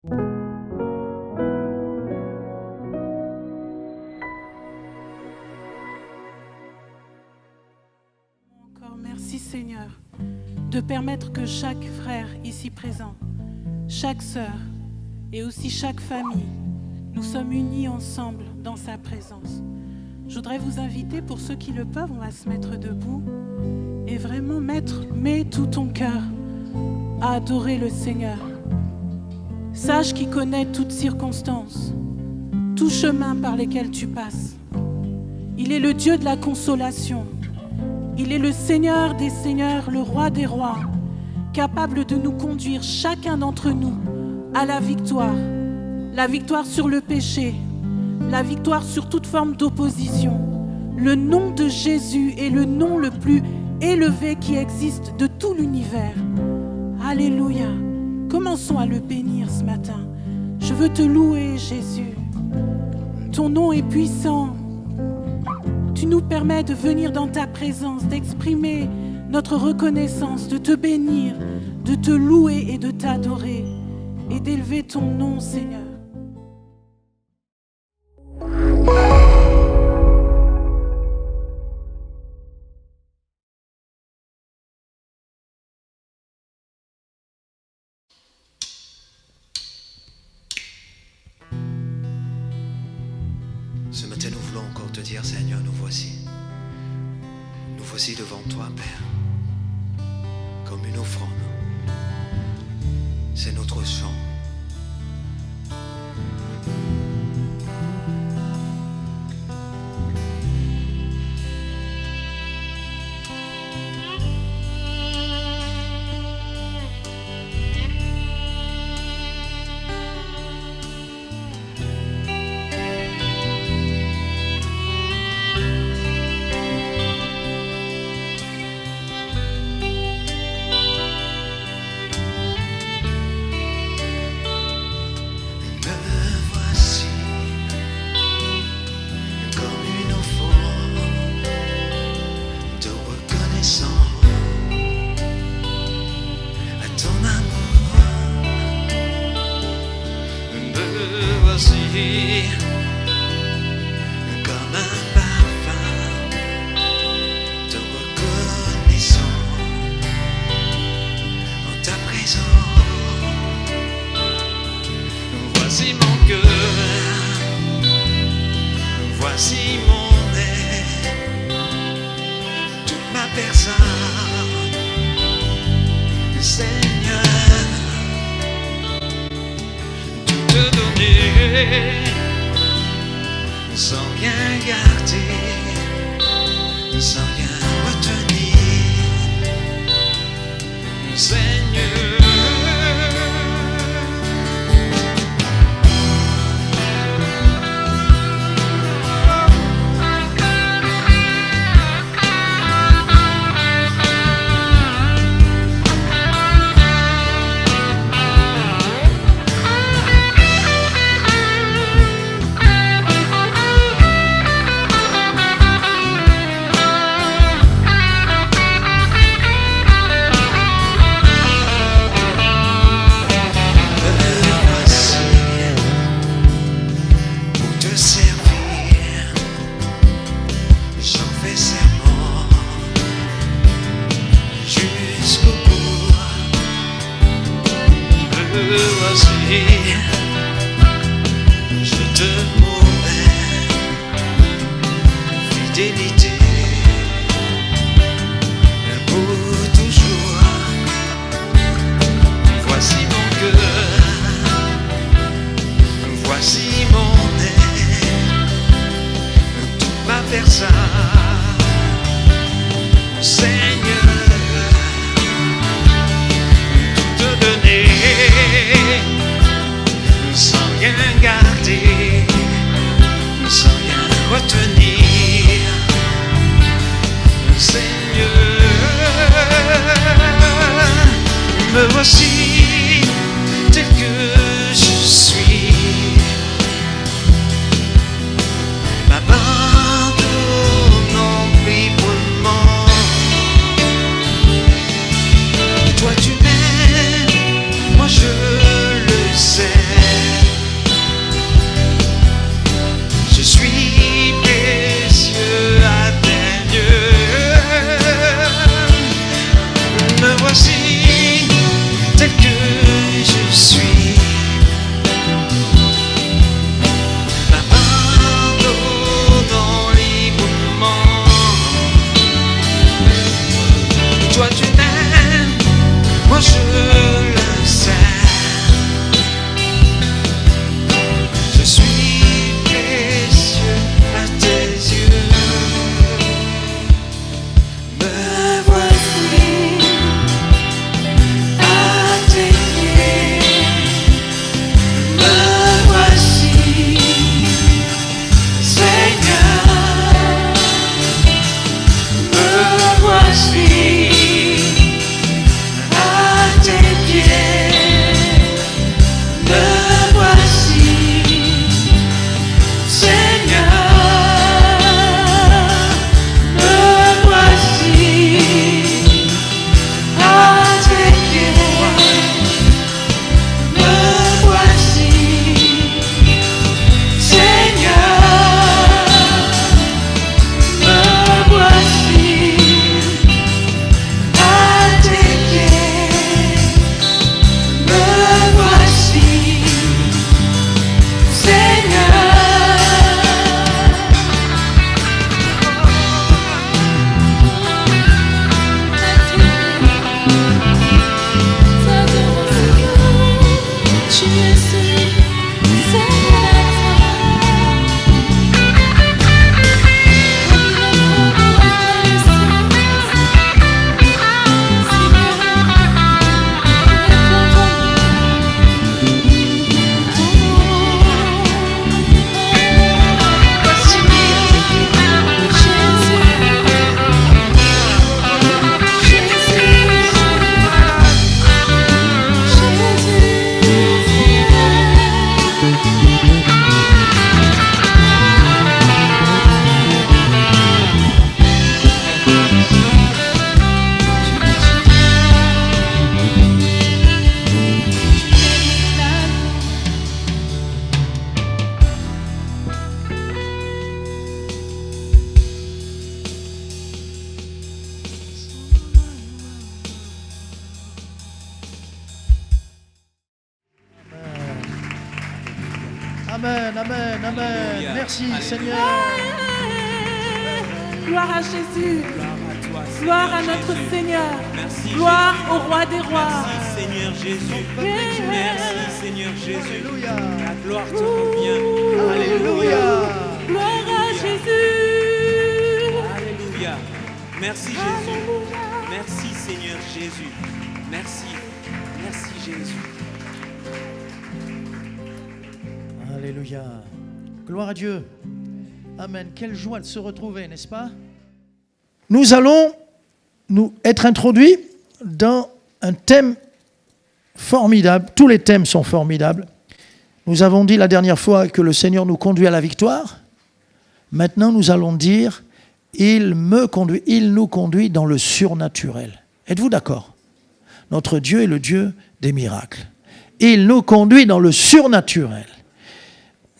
Encore merci Seigneur de permettre que chaque frère ici présent, chaque sœur et aussi chaque famille, nous sommes unis ensemble dans sa présence. Je voudrais vous inviter, pour ceux qui le peuvent, on va se mettre debout et vraiment mets tout ton cœur à adorer le Seigneur. Sache qu'il connaît toutes circonstances, tout chemin par lesquels tu passes. Il est le Dieu de la consolation. Il est le Seigneur des seigneurs, le Roi des rois, capable de nous conduire, chacun d'entre nous, à la victoire sur le péché, la victoire sur toute forme d'opposition. Le nom de Jésus est le nom le plus élevé qui existe de tout l'univers. Alléluia. Commençons à le bénir ce matin. Je veux te louer, Jésus. Ton nom est puissant. Tu nous permets de venir dans ta présence, d'exprimer notre reconnaissance, de te bénir, de te louer et de t'adorer et d'élever ton nom, Seigneur. Ce matin, nous voulons encore te dire, Seigneur, nous voici. Nous voici devant toi, Père, comme une offrande. C'est notre chant. Comme un parfum de reconnaissance en ta présence. Voici mon cœur, voici mon être, toute ma personne, Seigneur, tout te donner. Sans rien garder, sans rien retenir, Seigneur. Je te promets fidélité pour toujours. Voici mon cœur, voici mon être, toute ma personne, Seigneur, tout te donner. Sans rien garder, sans rien retenir, Amen, amen, amen. Alléluia. Merci Alléluia. Seigneur. Gloire à Jésus. Gloire à toi, Gloire à Seigneur notre Jésus. Seigneur. Merci, Gloire Jésus. au Roi des Rois. Merci Seigneur Jésus. Yeah. Merci Seigneur Jésus. Alléluia. La gloire te revient. Alléluia. Gloire à Jésus. Alléluia. Merci Jésus. Merci Seigneur Jésus. Merci. Merci Jésus. Alléluia. Gloire à Dieu. Amen. Quelle joie de se retrouver, n'est-ce pas? Nous allons nous être introduits dans un thème formidable. Tous les thèmes sont formidables. Nous avons dit la dernière fois que le Seigneur nous conduit à la victoire. Maintenant, nous allons dire, il nous conduit dans le surnaturel. Êtes-vous d'accord? Notre Dieu est le Dieu des miracles. Il nous conduit dans le surnaturel.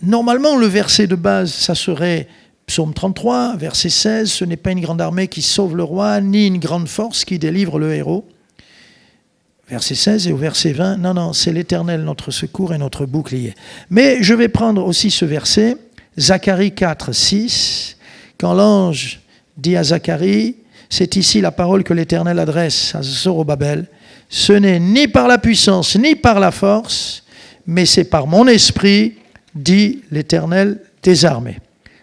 Normalement, le verset de base, ça serait Psaume 33, verset 16. Ce n'est pas une grande armée qui sauve le roi, ni une grande force qui délivre le héros. Verset 16 et au verset 20, non, c'est l'Éternel, notre secours et notre bouclier. Mais je vais prendre aussi ce verset, Zacharie 4, 6, quand l'ange dit à Zacharie, c'est ici la parole que l'Éternel adresse à Zorobabel, ce n'est ni par la puissance, ni par la force, mais c'est par mon esprit, dit l'Éternel des armées.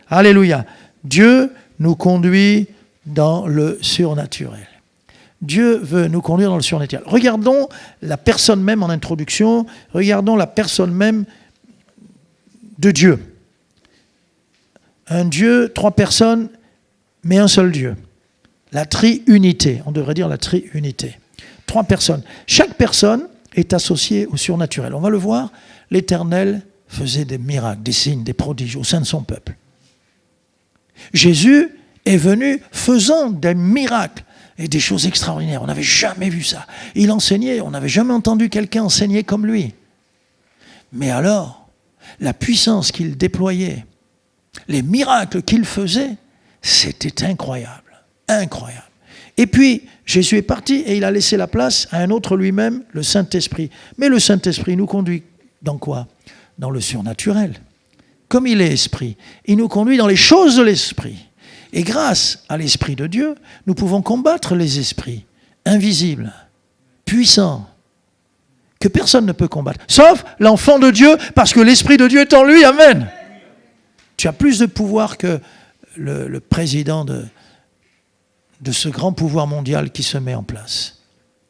Alléluia. Dieu nous conduit dans le surnaturel. Dieu veut nous conduire dans le surnaturel. Regardons la personne même en introduction, regardons la personne même de Dieu. Un Dieu, trois personnes, mais un seul Dieu. La triunité, on devrait dire la triunité. Trois personnes. Chaque personne est associée au surnaturel. On va le voir, l'Éternel faisait des miracles, des signes, des prodiges au sein de son peuple. Jésus est venu faisant des miracles et des choses extraordinaires. On n'avait jamais vu ça. Il enseignait, on n'avait jamais entendu quelqu'un enseigner comme lui. Mais alors, la puissance qu'il déployait, les miracles qu'il faisait, c'était incroyable. Incroyable. Et puis, Jésus est parti et il a laissé la place à un autre lui-même, le Saint-Esprit. Mais le Saint-Esprit nous conduit dans quoi? Dans le surnaturel. Comme il est esprit, il nous conduit dans les choses de l'esprit. Et grâce à l'Esprit de Dieu, nous pouvons combattre les esprits invisibles, puissants, que personne ne peut combattre, sauf l'enfant de Dieu, parce que l'Esprit de Dieu est en lui. Amen. Tu as plus de pouvoir que le président de ce grand pouvoir mondial qui se met en place,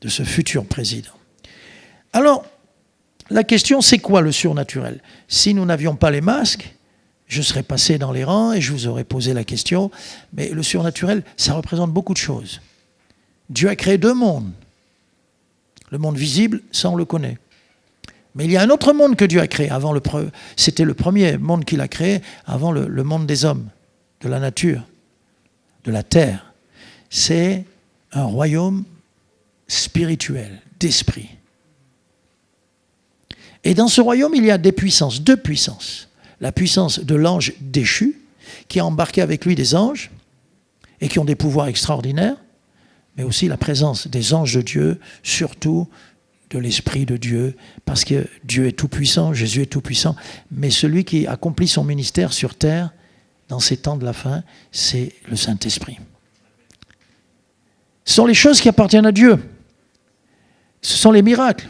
de ce futur président. Alors, la question, c'est quoi le surnaturel? Si nous n'avions pas les masques, je serais passé dans les rangs et je vous aurais posé la question. Mais le surnaturel, ça représente beaucoup de choses. Dieu a créé deux mondes. Le monde visible, ça on le connaît. Mais il y a un autre monde que Dieu a créé. C'était le premier monde qu'il a créé avant le monde des hommes, de la nature, de la terre. C'est un royaume spirituel, d'esprit. Et dans ce royaume, il y a des puissances, deux puissances. La puissance de l'ange déchu, qui a embarqué avec lui des anges, et qui ont des pouvoirs extraordinaires, mais aussi la présence des anges de Dieu, surtout de l'Esprit de Dieu, parce que Dieu est tout-puissant, Jésus est tout-puissant, mais celui qui accomplit son ministère sur terre, dans ces temps de la fin, c'est le Saint-Esprit. Ce sont les choses qui appartiennent à Dieu. Ce sont les miracles.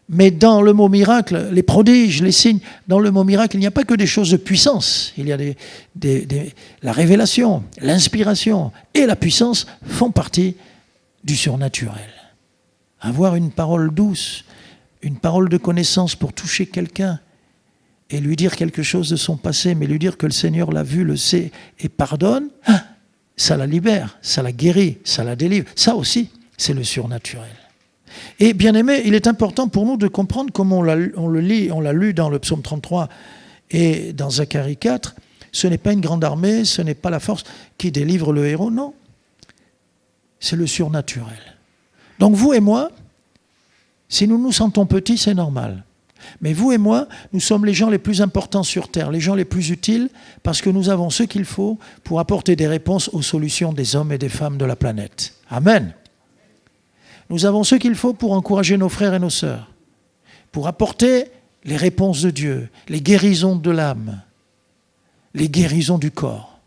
Mais dans le mot miracle, les prodiges, les signes, dans le mot miracle, il n'y a pas que des choses de puissance. Il y a la révélation, l'inspiration et la puissance font partie du surnaturel. Avoir une parole douce, une parole de connaissance pour toucher quelqu'un et lui dire quelque chose de son passé, mais lui dire que le Seigneur l'a vu, le sait et pardonne, ça la libère, ça la guérit, ça la délivre. Ça aussi, c'est le surnaturel. Et bien aimé, il est important pour nous de comprendre comment on l'a lu dans le psaume 33 et dans Zacharie 4, ce n'est pas une grande armée, ce n'est pas la force qui délivre le héros, non. C'est le surnaturel. Donc vous et moi, si nous nous sentons petits, c'est normal. Mais vous et moi, nous sommes les gens les plus importants sur Terre, les gens les plus utiles, parce que nous avons ce qu'il faut pour apporter des réponses aux solutions des hommes et des femmes de la planète. Amen. Nous avons ce qu'il faut pour encourager nos frères et nos sœurs, pour apporter les réponses de Dieu, les guérisons de l'âme, les guérisons du corps.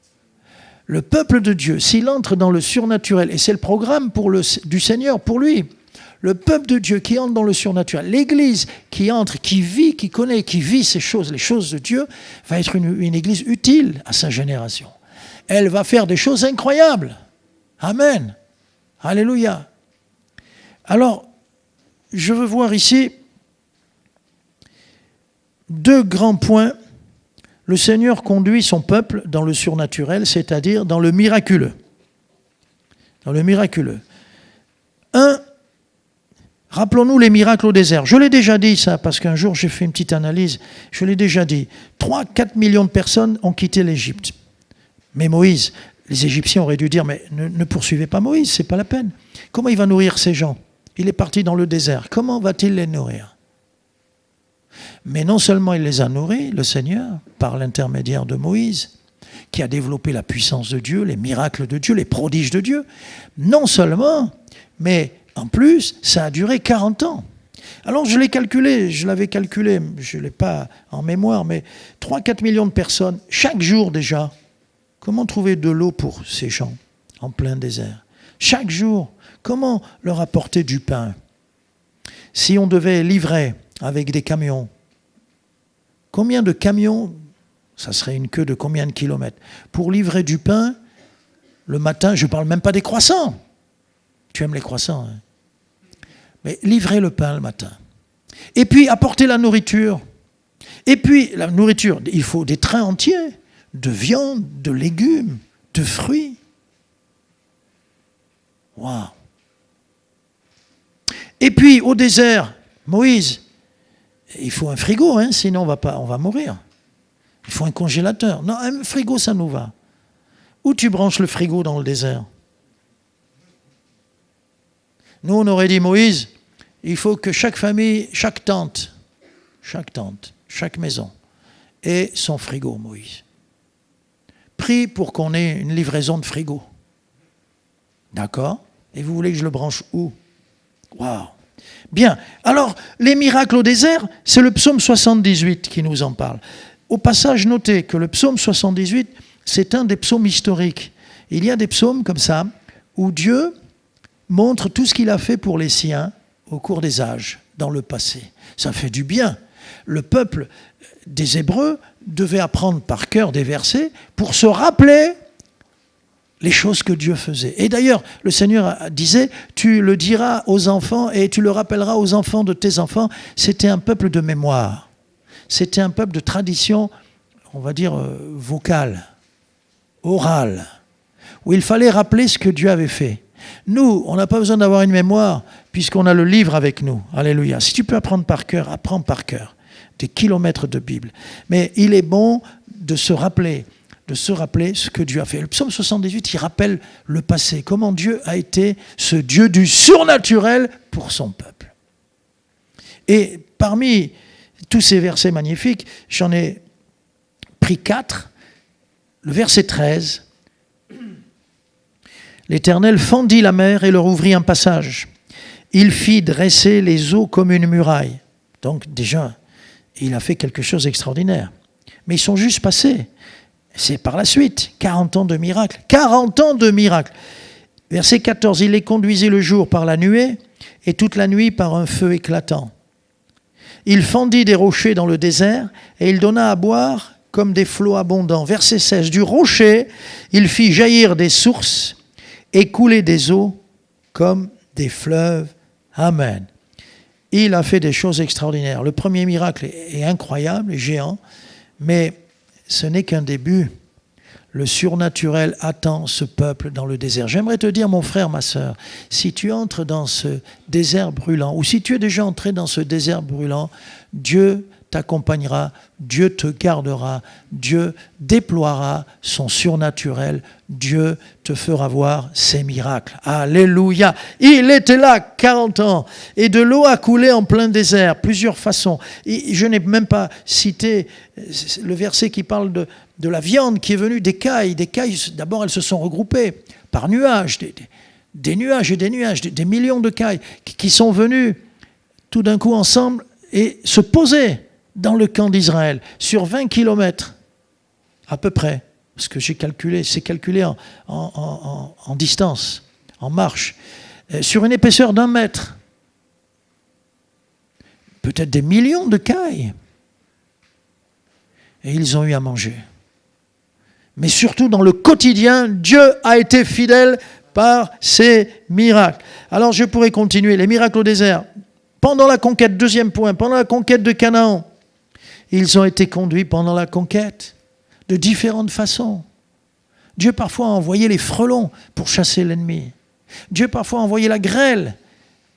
Le peuple de Dieu, s'il entre dans le surnaturel, et c'est le programme du Seigneur pour lui, le peuple de Dieu qui entre dans le surnaturel, l'Église qui entre, qui vit, qui connaît, qui vit ces choses, les choses de Dieu, va être une Église utile à sa génération. Elle va faire des choses incroyables. Amen. Alléluia. Alors, je veux voir ici deux grands points. Le Seigneur conduit son peuple dans le surnaturel, c'est-à-dire dans le miraculeux. Dans le miraculeux. Rappelons-nous les miracles au désert. Je l'ai déjà dit ça, parce qu'un jour j'ai fait une petite analyse. Je l'ai déjà dit. 3-4 millions de personnes ont quitté l'Égypte. Mais Moïse, les Égyptiens auraient dû dire, mais ne poursuivez pas Moïse, c'est pas la peine. Comment il va nourrir ces gens? Il est parti dans le désert. Comment va-t-il les nourrir? Mais non seulement il les a nourris, le Seigneur, par l'intermédiaire de Moïse, qui a développé la puissance de Dieu, les miracles de Dieu, les prodiges de Dieu. Non seulement, mais en plus, ça a duré 40 ans. Alors je l'ai calculé, je l'avais calculé, je ne l'ai pas en mémoire, mais 3-4 millions de personnes, chaque jour déjà. Comment trouver de l'eau pour ces gens en plein désert? Chaque jour, comment leur apporter du pain? Si on devait livrer avec des camions, combien de camions, ça serait une queue de combien de kilomètres? Pour livrer du pain, le matin, je ne parle même pas des croissants. Tu aimes les croissants, hein? Mais livrer le pain le matin. Et puis apporter la nourriture. Et puis la nourriture, il faut des trains entiers de viande, de légumes, de fruits. Waouh! Et puis au désert, Moïse, il faut un frigo, hein, sinon on va mourir. Il faut un congélateur. Non, un frigo, ça nous va. Où tu branches le frigo dans le désert? Nous, on aurait dit, Moïse, il faut que chaque famille, chaque tente, chaque maison ait son frigo, Moïse. Prie pour qu'on ait une livraison de frigo. D'accord? Et vous voulez que je le branche où? Waouh! Bien. Alors, les miracles au désert, c'est le psaume 78 qui nous en parle. Au passage, notez que le psaume 78, c'est un des psaumes historiques. Il y a des psaumes comme ça, où Dieu montre tout ce qu'il a fait pour les siens au cours des âges, dans le passé. Ça fait du bien. Le peuple des Hébreux devait apprendre par cœur des versets pour se rappeler les choses que Dieu faisait. Et d'ailleurs, le Seigneur disait, tu le diras aux enfants et tu le rappelleras aux enfants de tes enfants. C'était un peuple de mémoire. C'était un peuple de tradition, on va dire, vocale, orale, où il fallait rappeler ce que Dieu avait fait. Nous, on n'a pas besoin d'avoir une mémoire puisqu'on a le livre avec nous. Alléluia. Si tu peux apprendre par cœur, apprends par cœur. Des kilomètres de Bible. Mais il est bon de se rappeler ce que Dieu a fait. Le psaume 78, il rappelle le passé, comment Dieu a été ce Dieu du surnaturel pour son peuple. Et parmi tous ces versets magnifiques, j'en ai pris 4. Le verset 13. L'Éternel fendit la mer et leur ouvrit un passage. Il fit dresser les eaux comme une muraille. Donc déjà, il a fait quelque chose d'extraordinaire. Mais ils sont juste passés. C'est par la suite. 40 ans de miracles. 40 ans de miracles. Verset 14. Il les conduisit le jour par la nuée et toute la nuit par un feu éclatant. Il fendit des rochers dans le désert et il donna à boire comme des flots abondants. Verset 16. Du rocher, il fit jaillir des sources et couler des eaux comme des fleuves. Amen. Il a fait des choses extraordinaires. Le premier miracle est incroyable, est géant, mais ce n'est qu'un début. Le surnaturel attend ce peuple dans le désert. J'aimerais te dire, mon frère, ma sœur, si tu entres dans ce désert brûlant, ou si tu es déjà entré dans ce désert brûlant, Dieu t'accompagnera, Dieu te gardera, Dieu déploiera son surnaturel, Dieu te fera voir ses miracles. Alléluia! Il était là 40 ans et de l'eau a coulé en plein désert, plusieurs façons. Et je n'ai même pas cité le verset qui parle de la viande qui est venue des cailles. Des cailles, d'abord, elles se sont regroupées par nuages, des nuages et des nuages, des millions de cailles qui sont venues tout d'un coup ensemble et se poser dans le camp d'Israël, sur 20 kilomètres, à peu près, parce que j'ai calculé, c'est calculé en distance, en marche, sur une épaisseur d'1 mètre, peut-être des millions de cailles. Et ils ont eu à manger. Mais surtout dans le quotidien, Dieu a été fidèle par ses miracles. Alors je pourrais continuer. Les miracles au désert. Pendant la conquête, deuxième point, pendant la conquête de Canaan, ils ont été conduits pendant la conquête de différentes façons. Dieu parfois a envoyé les frelons pour chasser l'ennemi. Dieu parfois a envoyé la grêle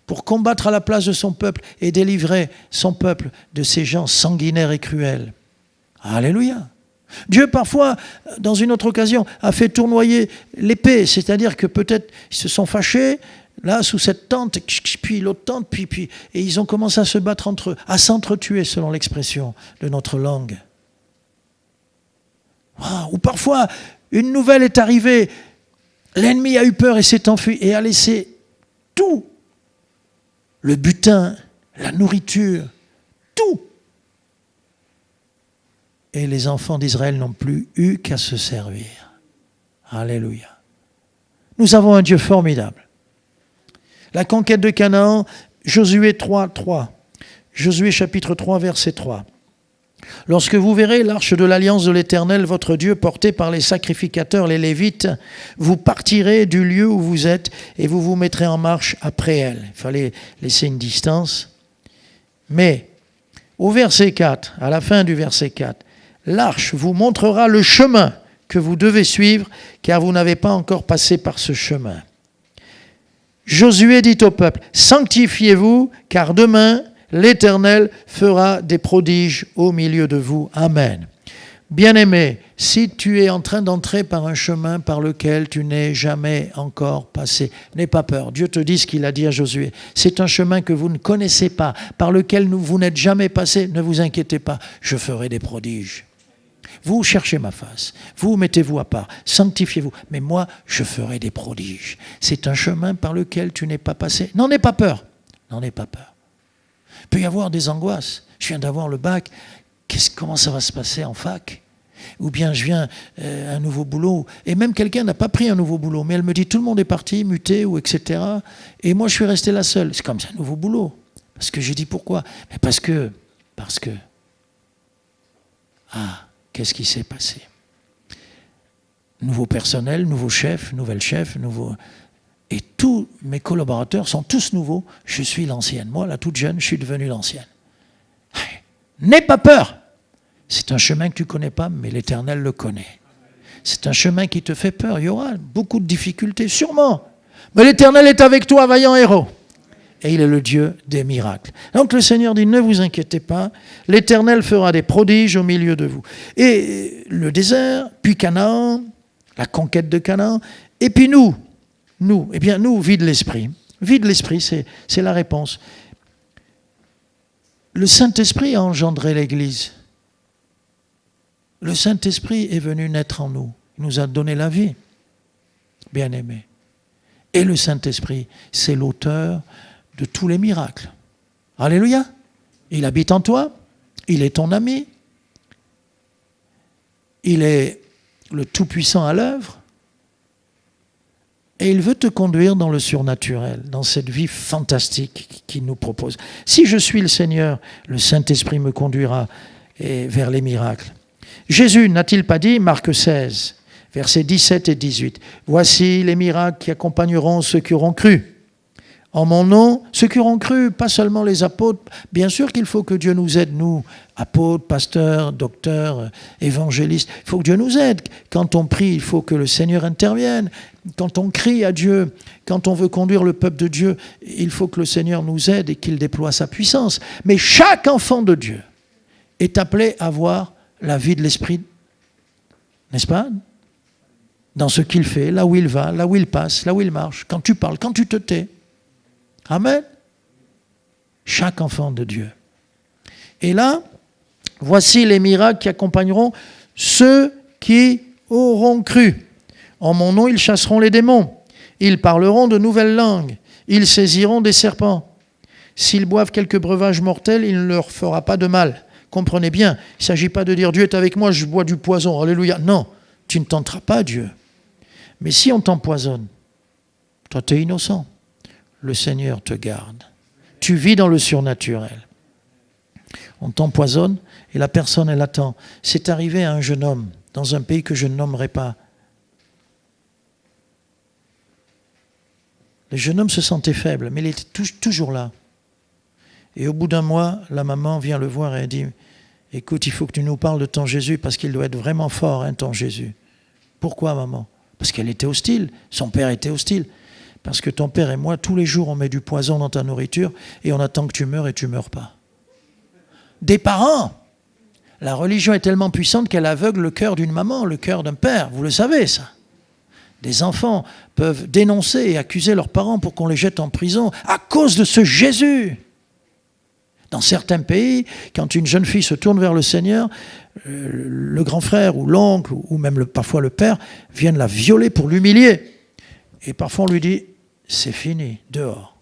pour combattre à la place de son peuple et délivrer son peuple de ces gens sanguinaires et cruels. Alléluia. Dieu parfois, dans une autre occasion, a fait tournoyer l'épée, c'est-à-dire que peut-être ils se sont fâchés, là, sous cette tente, puis l'autre tente, puis, et ils ont commencé à se battre entre eux, à s'entretuer, selon l'expression de notre langue. Ou parfois, une nouvelle est arrivée, l'ennemi a eu peur et s'est enfui et a laissé tout, le butin, la nourriture, tout. Et les enfants d'Israël n'ont plus eu qu'à se servir. Alléluia. Nous avons un Dieu formidable. La conquête de Canaan, Josué 3. Josué chapitre 3, verset 3. Lorsque vous verrez l'arche de l'alliance de l'Éternel, votre Dieu, portée par les sacrificateurs, les Lévites, vous partirez du lieu où vous êtes et vous vous mettrez en marche après elle. Il fallait laisser une distance. Mais au verset 4, à la fin du verset 4, l'arche vous montrera le chemin que vous devez suivre, car vous n'avez pas encore passé par ce chemin. Josué dit au peuple, sanctifiez-vous, car demain, l'Éternel fera des prodiges au milieu de vous. Amen. Bien-aimé, si tu es en train d'entrer par un chemin par lequel tu n'es jamais encore passé, n'aie pas peur. Dieu te dit ce qu'il a dit à Josué. C'est un chemin que vous ne connaissez pas, par lequel vous n'êtes jamais passé. Ne vous inquiétez pas, je ferai des prodiges. Vous cherchez ma face, vous mettez-vous à part, sanctifiez-vous, mais moi, je ferai des prodiges. C'est un chemin par lequel tu n'es pas passé. N'en aie pas peur, n'en aie pas peur. Il peut y avoir des angoisses. Je viens d'avoir le bac, comment ça va se passer en fac ? Ou bien je viens à un nouveau boulot, et même quelqu'un n'a pas pris un nouveau boulot, mais elle me dit tout le monde est parti, muté, ou etc. Et moi je suis resté là seule. C'est comme ça, un nouveau boulot. Parce que j'ai dit pourquoi ? Mais parce que... qu'est-ce qui s'est passé ? Nouveau personnel, nouveau chef, nouvelle chef, nouveau... Et tous mes collaborateurs sont tous nouveaux. Je suis l'ancienne. Moi, la toute jeune, je suis devenue l'ancienne. N'aie pas peur. C'est un chemin que tu ne connais pas, mais l'Éternel le connaît. C'est un chemin qui te fait peur. Il y aura beaucoup de difficultés, sûrement. Mais l'Éternel est avec toi, vaillant héros. Et il est le Dieu des miracles. Donc le Seigneur dit, ne vous inquiétez pas, l'Éternel fera des prodiges au milieu de vous. Et le désert, puis Canaan, la conquête de Canaan, et puis nous, vide l'esprit. Vide l'esprit, c'est la réponse. Le Saint-Esprit a engendré l'Église. Le Saint-Esprit est venu naître en nous. Il nous a donné la vie, bien-aimés. Et le Saint-Esprit, c'est l'auteur de tous les miracles. Alléluia. Il habite en toi, il est ton ami, il est le Tout-Puissant à l'œuvre, et il veut te conduire dans le surnaturel, dans cette vie fantastique qu'il nous propose. Si je suis le Seigneur, le Saint-Esprit me conduira vers les miracles. Jésus n'a-t-il pas dit, Marc 16, versets 17 et 18, « Voici les miracles qui accompagneront ceux qui auront cru. En mon nom, ceux qui auront cru, pas seulement les apôtres. Bien sûr qu'il faut que Dieu nous aide, nous, apôtres, pasteurs, docteurs, évangélistes. Il faut que Dieu nous aide. Quand on prie, il faut que le Seigneur intervienne. Quand on crie à Dieu, quand on veut conduire le peuple de Dieu, il faut que le Seigneur nous aide et qu'il déploie sa puissance. Mais chaque enfant de Dieu est appelé à voir la vie de l'Esprit, n'est-ce pas ? Dans ce qu'il fait, là où il va, là où il passe, là où il marche, quand tu parles, quand tu te tais. Amen. Chaque enfant de Dieu. Et là, voici les miracles qui accompagneront ceux qui auront cru. En mon nom, ils chasseront les démons. Ils parleront de nouvelles langues. Ils saisiront des serpents. S'ils boivent quelques breuvages mortels, il ne leur fera pas de mal. Comprenez bien, il ne s'agit pas de dire Dieu est avec moi, je bois du poison, alléluia. Non, tu ne tenteras pas Dieu. Mais si on t'empoisonne, toi tu es innocent, le Seigneur te garde. Tu vis dans le surnaturel. On t'empoisonne et la personne elle attend. C'est arrivé à un jeune homme dans un pays que je ne nommerai pas. Le jeune homme se sentait faible, mais il était toujours là. Et au bout d'un mois, la maman vient le voir et elle dit « Écoute, il faut que tu nous parles de ton Jésus parce qu'il doit être vraiment fort, hein, ton Jésus. » Pourquoi, maman ? Parce qu'elle était hostile, son père était hostile. Parce que ton père et moi, tous les jours, on met du poison dans ta nourriture et on attend que tu meurs et tu ne meurs pas. Des parents. La religion est tellement puissante qu'elle aveugle le cœur d'une maman, le cœur d'un père. Vous le savez, ça. Des enfants peuvent dénoncer et accuser leurs parents pour qu'on les jette en prison à cause de ce Jésus. Dans certains pays, quand une jeune fille se tourne vers le Seigneur, le grand frère ou l'oncle ou même parfois le père viennent la violer pour l'humilier. Et parfois on lui dit, c'est fini, dehors.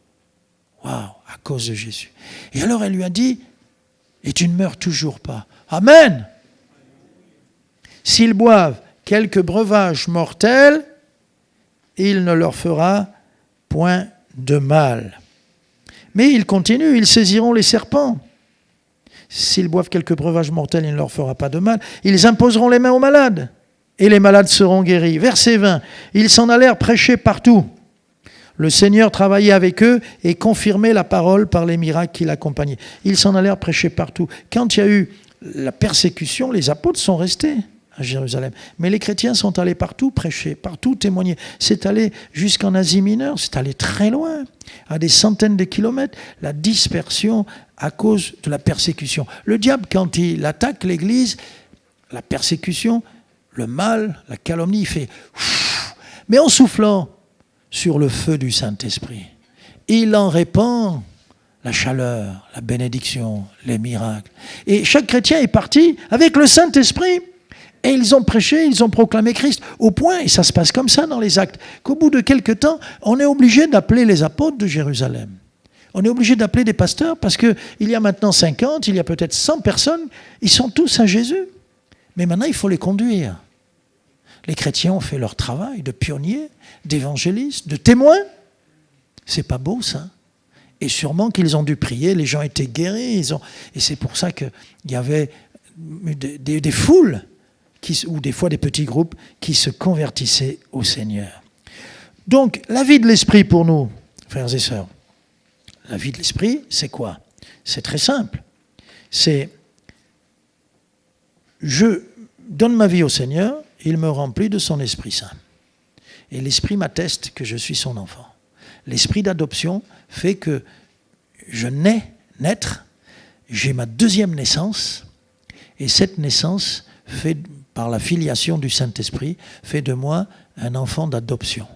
Waouh, à cause de Jésus. Et alors elle lui a dit, et tu ne meurs toujours pas. Amen. S'ils boivent quelques breuvages mortels, il ne leur fera point de mal. Mais il continue, ils saisiront les serpents. S'ils boivent quelques breuvages mortels, il ne leur fera pas de mal. Ils imposeront les mains aux malades, et les malades seront guéris. Verset 20, ils s'en allèrent prêcher partout. Le Seigneur travaillait avec eux et confirmait la parole par les miracles qui l'accompagnaient. Ils s'en allèrent prêcher partout. Quand il y a eu la persécution, les apôtres sont restés à Jérusalem. Mais les chrétiens sont allés partout prêcher, partout témoigner. C'est allé jusqu'en Asie mineure, c'est allé très loin, à des centaines de kilomètres. La dispersion à cause de la persécution. Le diable, quand il attaque l'Église, la persécution, le mal, la calomnie, il fait « mais en soufflant sur le feu du Saint-Esprit, il en répand la chaleur, la bénédiction, les miracles. » Et chaque chrétien est parti avec le Saint-Esprit. Et ils ont prêché, ils ont proclamé Christ, au point, et ça se passe comme ça dans les actes, qu'au bout de quelques temps, on est obligé d'appeler les apôtres de Jérusalem. On est obligé d'appeler des pasteurs parce qu'il y a maintenant 50, il y a peut-être 100 personnes, ils sont tous à Jésus. Mais maintenant, il faut les conduire. Les chrétiens ont fait leur travail de pionniers, d'évangélistes, de témoins. C'est pas beau, ça. Et sûrement qu'ils ont dû prier, les gens étaient guéris. Et c'est pour ça qu'il y avait des foules, ou des fois des petits groupes, qui se convertissaient au Seigneur. Donc, la vie de l'esprit pour nous, frères et sœurs, la vie de l'esprit, c'est quoi ? C'est très simple. C'est, je donne ma vie au Seigneur, il me remplit de son Esprit Saint. Et l'Esprit m'atteste que je suis son enfant. L'Esprit d'adoption fait que je naître, j'ai ma deuxième naissance, et cette naissance fait, par la filiation du Saint-Esprit, fait de moi un enfant d'adoption.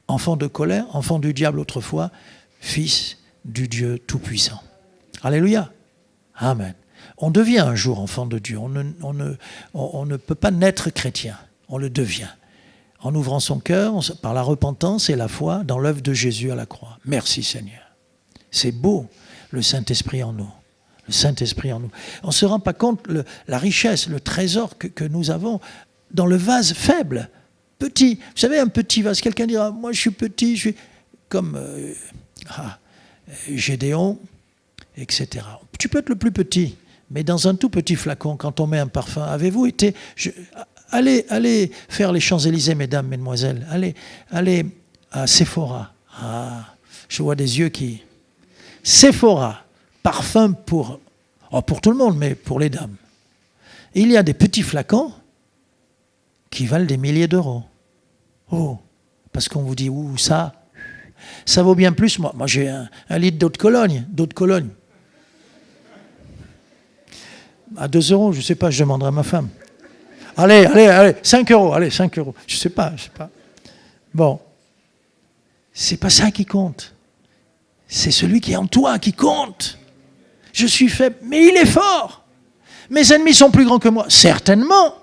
Enfant de colère, enfant du diable autrefois, fils du Dieu Tout-Puissant. Alléluia. Amen. On devient un jour enfant de Dieu. On ne peut pas naître chrétien. On le devient. En ouvrant son cœur, par la repentance et la foi dans l'œuvre de Jésus à la croix. Merci Seigneur. C'est beau, le Saint-Esprit en nous. Le Saint-Esprit en nous. On ne se rend pas compte la richesse, le trésor que nous avons dans le vase faible, petit. Vous savez, un petit vase. Quelqu'un dira, moi je suis petit, je suis comme Gédéon, etc. Tu peux être le plus petit, mais dans un tout petit flacon, quand on met un parfum, avez-vous été... Allez faire les Champs-Élysées, mesdames, mesdemoiselles. Allez à Sephora. Je vois des yeux qui... Sephora, parfum pour tout le monde, mais pour les dames. Et il y a des petits flacons qui valent des milliers d'euros. Oh, parce qu'on vous dit, ça vaut bien plus. Moi j'ai un litre d'eau de Cologne. À 2 euros, je ne sais pas, je demanderai à ma femme. Allez, 5 euros, je sais pas. Bon, c'est pas ça qui compte. C'est celui qui est en toi qui compte. Je suis faible, mais il est fort. Mes ennemis sont plus grands que moi, certainement.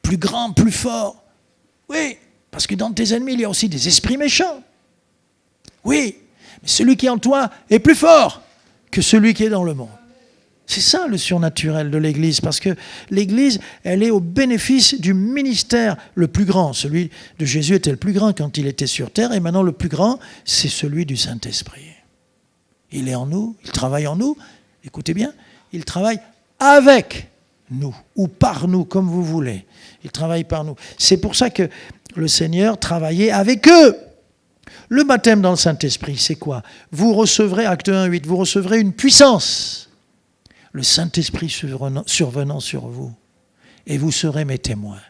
Plus grands, plus forts. Oui, parce que dans tes ennemis, il y a aussi des esprits méchants. Oui, mais celui qui est en toi est plus fort que celui qui est dans le monde. C'est ça le surnaturel de l'Église, parce que l'Église, elle est au bénéfice du ministère le plus grand. Celui de Jésus était le plus grand quand il était sur terre, et maintenant le plus grand, c'est celui du Saint-Esprit. Il est en nous, il travaille en nous, écoutez bien, il travaille avec nous, ou par nous, comme vous voulez. Il travaille par nous. C'est pour ça que le Seigneur travaillait avec eux. Le baptême dans le Saint-Esprit, c'est quoi? Vous recevrez, acte 1, 8, vous recevrez une puissance. Le Saint-Esprit survenant sur vous, et vous serez mes témoins.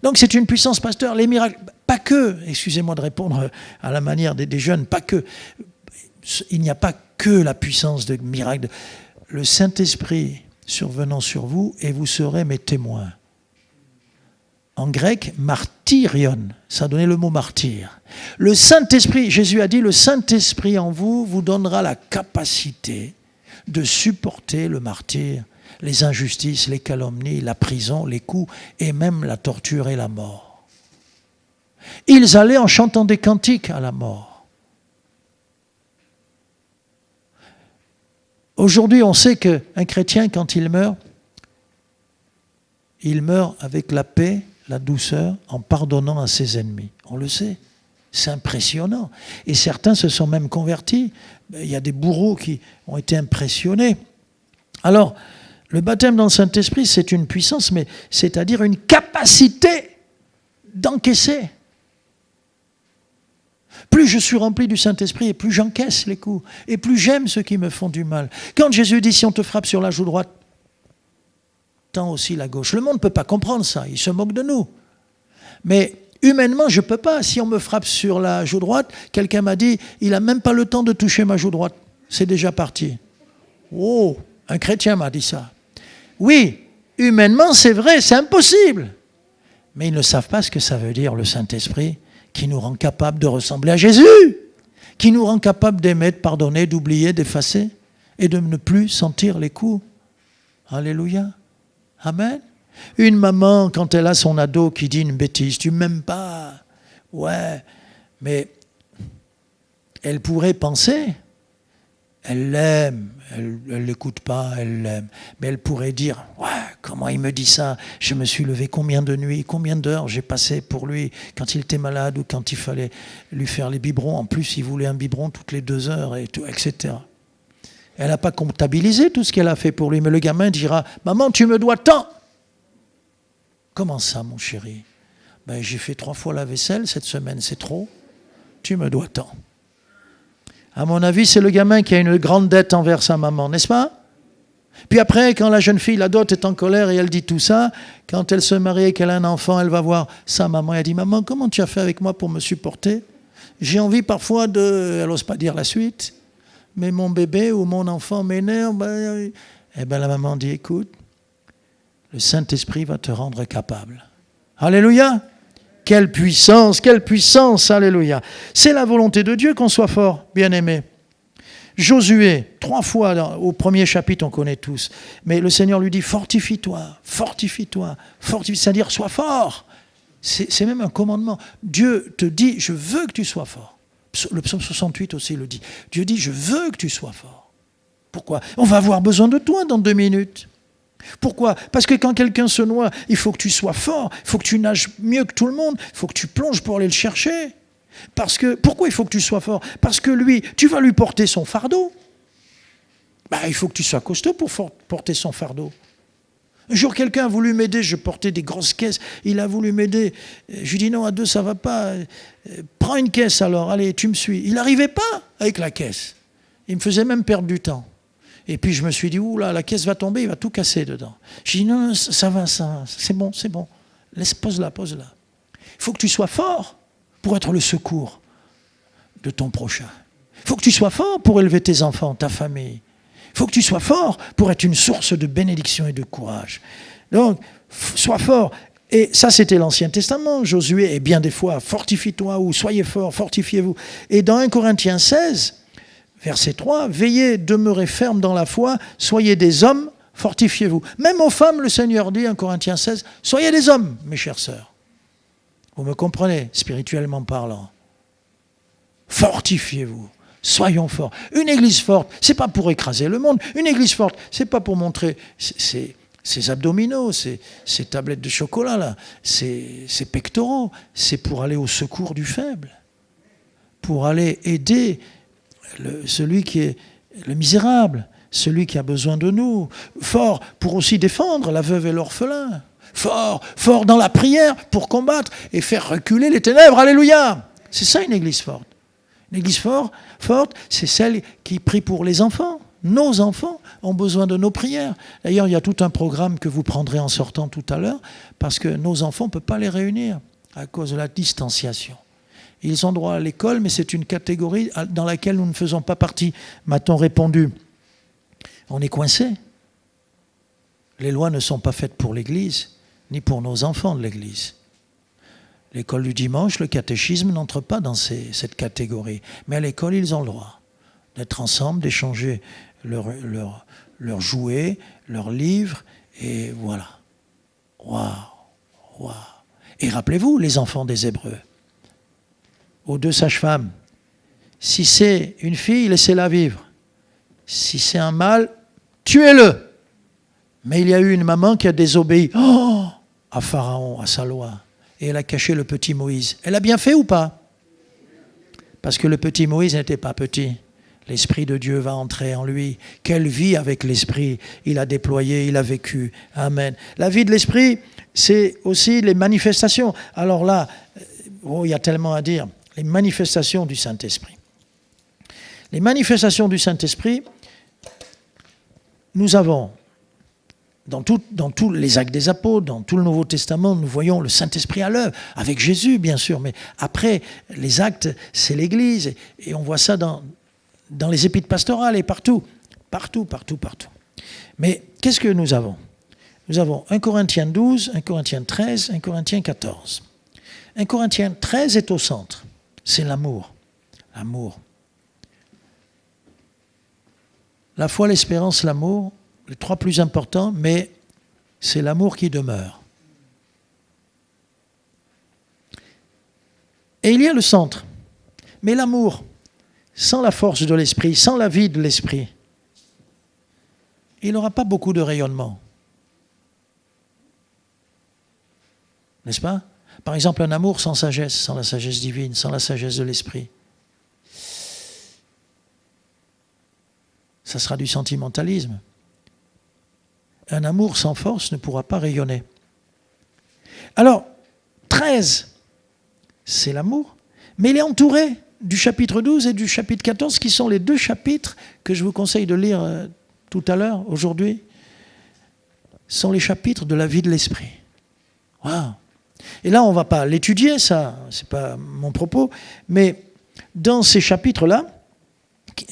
Donc c'est une puissance, pasteur, les miracles, pas que, excusez-moi de répondre à la manière des jeunes, pas que, il n'y a pas que la puissance de miracles. Le Saint-Esprit survenant sur vous, et vous serez mes témoins. En grec, martyrion, ça donnait le mot martyr. Le Saint-Esprit, Jésus a dit, le Saint-Esprit en vous vous donnera la capacité de supporter le martyre, les injustices, les calomnies, la prison, les coups et même la torture et la mort. Ils allaient en chantant des cantiques à la mort. Aujourd'hui, on sait qu'un chrétien, quand il meurt avec la paix, la douceur, en pardonnant à ses ennemis. On le sait. C'est impressionnant. Et certains se sont même convertis. Il y a des bourreaux qui ont été impressionnés. Alors, le baptême dans le Saint-Esprit, c'est une puissance, mais c'est-à-dire une capacité d'encaisser. Plus je suis rempli du Saint-Esprit, et plus j'encaisse les coups, et plus j'aime ceux qui me font du mal. Quand Jésus dit, si on te frappe sur la joue droite, tends aussi la gauche. Le monde ne peut pas comprendre ça, il se moque de nous. Mais humainement, je ne peux pas. Si on me frappe sur la joue droite, quelqu'un m'a dit, il n'a même pas le temps de toucher ma joue droite. C'est déjà parti. Oh, un chrétien m'a dit ça. Oui, humainement, c'est vrai, c'est impossible. Mais ils ne savent pas ce que ça veut dire, le Saint-Esprit, qui nous rend capables de ressembler à Jésus, qui nous rend capables d'aimer, de pardonner, d'oublier, d'effacer, et de ne plus sentir les coups. Alléluia. Amen. Une maman, quand elle a son ado qui dit une bêtise, tu ne m'aimes pas. Ouais, mais elle pourrait penser, elle l'aime, elle ne l'écoute pas, elle l'aime. Mais elle pourrait dire, ouais, comment il me dit ça? Je me suis levé combien de nuits, combien d'heures j'ai passé pour lui quand il était malade ou quand il fallait lui faire les biberons. En plus, il voulait un biberon toutes les 2 heures, et tout, etc. Elle n'a pas comptabilisé tout ce qu'elle a fait pour lui. Mais le gamin dira, maman, tu me dois tant. Comment ça, mon chéri? Ben, j'ai fait 3 fois la vaisselle cette semaine, c'est trop. Tu me dois tant. À mon avis, c'est le gamin qui a une grande dette envers sa maman, n'est-ce pas? Puis après, quand la jeune fille, la dot, est en colère et elle dit tout ça, quand elle se marie et qu'elle a un enfant, elle va voir sa maman et elle dit, maman, comment tu as fait avec moi pour me supporter? J'ai envie parfois de... Elle n'ose pas dire la suite. Mais mon bébé ou mon enfant m'énerve. Eh bien, la maman dit, écoute, le Saint-Esprit va te rendre capable. Alléluia! Quelle puissance, alléluia! C'est la volonté de Dieu qu'on soit fort, bien-aimé. Josué, 3 fois au premier chapitre, on connaît tous. Mais le Seigneur lui dit, fortifie-toi, c'est-à-dire sois fort. C'est même un commandement. Dieu te dit, je veux que tu sois fort. Le psaume 68 aussi le dit. Dieu dit, je veux que tu sois fort. Pourquoi? On va avoir besoin de toi dans 2 minutes. Pourquoi? Parce que quand quelqu'un se noie, il faut que tu sois fort, il faut que tu nages mieux que tout le monde, il faut que tu plonges pour aller le chercher. Pourquoi il faut que tu sois fort? Parce que lui, tu vas lui porter son fardeau. Il faut que tu sois costaud pour porter son fardeau. Un jour, quelqu'un a voulu m'aider, je portais des grosses caisses, il a voulu m'aider. Je lui dis non, à 2, ça ne va pas. Prends une caisse alors, allez, tu me suis. Il n'arrivait pas avec la caisse. Il me faisait même perdre du temps. Et puis je me suis dit, oula, la caisse va tomber, il va tout casser dedans. Je dis non, ça va, c'est bon. Pose-la. Il faut que tu sois fort pour être le secours de ton prochain. Il faut que tu sois fort pour élever tes enfants, ta famille. Il faut que tu sois fort pour être une source de bénédiction et de courage. Donc, sois fort. Et ça, c'était l'Ancien Testament. Josué, et bien des fois, fortifie-toi ou soyez forts, fortifiez-vous. Et dans 1 Corinthiens 16, verset 3, veillez, demeurez fermes dans la foi, soyez des hommes, fortifiez-vous. Même aux femmes, le Seigneur dit, 1 Corinthiens 16, soyez des hommes, mes chères sœurs. Vous me comprenez, spirituellement parlant. Fortifiez-vous. Soyons forts. Une église forte, c'est pas pour écraser le monde. Une église forte, c'est pas pour montrer ses abdominaux, ses tablettes de chocolat, là, ses pectoraux. C'est pour aller au secours du faible. Pour aller aider celui qui est le misérable, celui qui a besoin de nous. Fort pour aussi défendre la veuve et l'orphelin. Fort dans la prière pour combattre et faire reculer les ténèbres. Alléluia! C'est ça une église forte. Une église forte, c'est celle qui prie pour les enfants. Nos enfants ont besoin de nos prières. D'ailleurs, il y a tout un programme que vous prendrez en sortant tout à l'heure, parce que nos enfants, on ne peut pas les réunir à cause de la distanciation. Ils ont droit à l'école, mais c'est une catégorie dans laquelle nous ne faisons pas partie. M'a-t-on répondu? On est coincé. Les lois ne sont pas faites pour l'Église, ni pour nos enfants de l'Église. L'école du dimanche, le catéchisme n'entre pas dans cette catégorie. Mais à l'école, ils ont le droit d'être ensemble, d'échanger leurs jouets, leurs livres, et voilà. Waouh. Et rappelez-vous, les enfants des Hébreux, aux 2 sages-femmes, si c'est une fille, laissez-la vivre. Si c'est un mâle, tuez-le. Mais il y a eu une maman qui a désobéi à Pharaon, à sa loi. Et elle a caché le petit Moïse. Elle a bien fait ou pas? Parce que le petit Moïse n'était pas petit. L'Esprit de Dieu va entrer en lui. Quelle vie avec l'Esprit il a déployé, il a vécu. Amen. La vie de l'Esprit, c'est aussi les manifestations. Alors là, il y a tellement à dire. Les manifestations du Saint-Esprit. Les manifestations du Saint-Esprit, nous avons, dans tous les actes des apôtres, dans tout le Nouveau Testament, nous voyons le Saint-Esprit à l'œuvre, avec Jésus bien sûr, mais après, les actes, c'est l'Église, et on voit ça dans les épîtres pastorales et partout. Mais qu'est-ce que nous avons? Nous avons 1 Corinthiens 12, 1 Corinthiens 13, 1 Corinthiens 14. 1 Corinthiens 13 est au centre, c'est l'amour. L'amour. La foi, l'espérance, l'amour, les 3 plus importants, mais c'est l'amour qui demeure. Et il y a le centre. Mais l'amour, sans la force de l'esprit, sans la vie de l'esprit, il n'aura pas beaucoup de rayonnement. N'est-ce pas? Par exemple, un amour sans sagesse, sans la sagesse divine, sans la sagesse de l'esprit. Ça sera du sentimentalisme. Un amour sans force ne pourra pas rayonner. Alors, 13, c'est l'amour, mais il est entouré du chapitre 12 et du chapitre 14, qui sont les 2 chapitres que je vous conseille de lire tout à l'heure, aujourd'hui. Sont les chapitres de la vie de l'esprit. Waouh! Et là, on ne va pas l'étudier, ça, ce n'est pas mon propos, mais dans ces chapitres-là,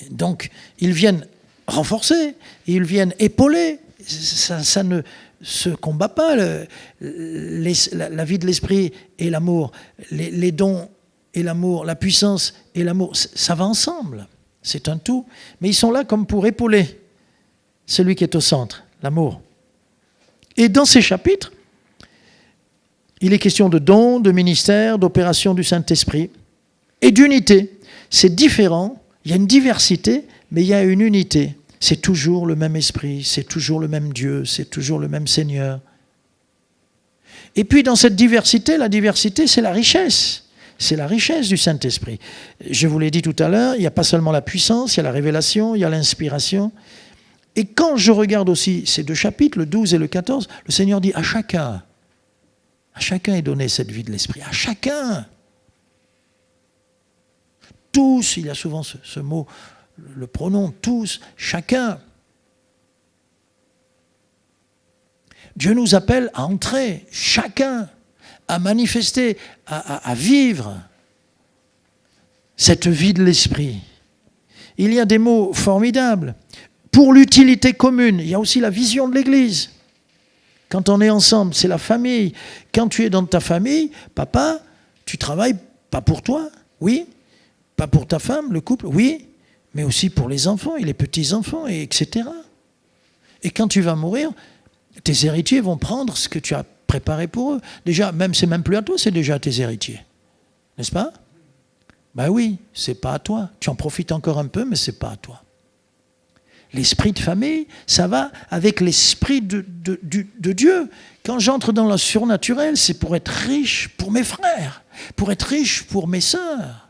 donc, ils viennent renforcer, ils viennent épauler. Ça ne se combat pas, la vie de l'esprit et l'amour, les dons et l'amour, la puissance et l'amour, ça va ensemble, c'est un tout. Mais ils sont là comme pour épauler celui qui est au centre, l'amour. Et dans ces chapitres, il est question de dons, de ministères, d'opérations du Saint-Esprit et d'unité. C'est différent, il y a une diversité, mais il y a une unité. C'est toujours le même esprit, c'est toujours le même Dieu, c'est toujours le même Seigneur. Et puis dans cette diversité, la diversité, c'est la richesse. C'est la richesse du Saint-Esprit. Je vous l'ai dit tout à l'heure, il n'y a pas seulement la puissance, il y a la révélation, il y a l'inspiration. Et quand je regarde aussi ces 2 chapitres, le 12 et le 14, le Seigneur dit à chacun est donné cette vie de l'esprit, à chacun. Tous, il y a souvent ce mot, le pronom tous, chacun. Dieu nous appelle à entrer, chacun, à manifester, à vivre cette vie de l'esprit. Il y a des mots formidables. Pour l'utilité commune, il y a aussi la vision de l'Église. Quand on est ensemble, c'est la famille. Quand tu es dans ta famille, papa, tu travailles pas pour toi, oui, pas pour ta femme, le couple, oui, mais aussi pour les enfants et les petits-enfants, et etc. Et quand tu vas mourir, tes héritiers vont prendre ce que tu as préparé pour eux. Déjà, c'est même plus à toi, c'est déjà à tes héritiers. N'est-ce pas? Ben oui, c'est pas à toi. Tu en profites encore un peu, mais c'est pas à toi. L'esprit de famille, ça va avec l'esprit de Dieu. Quand j'entre dans le surnaturel, c'est pour être riche pour mes frères, pour être riche pour mes sœurs.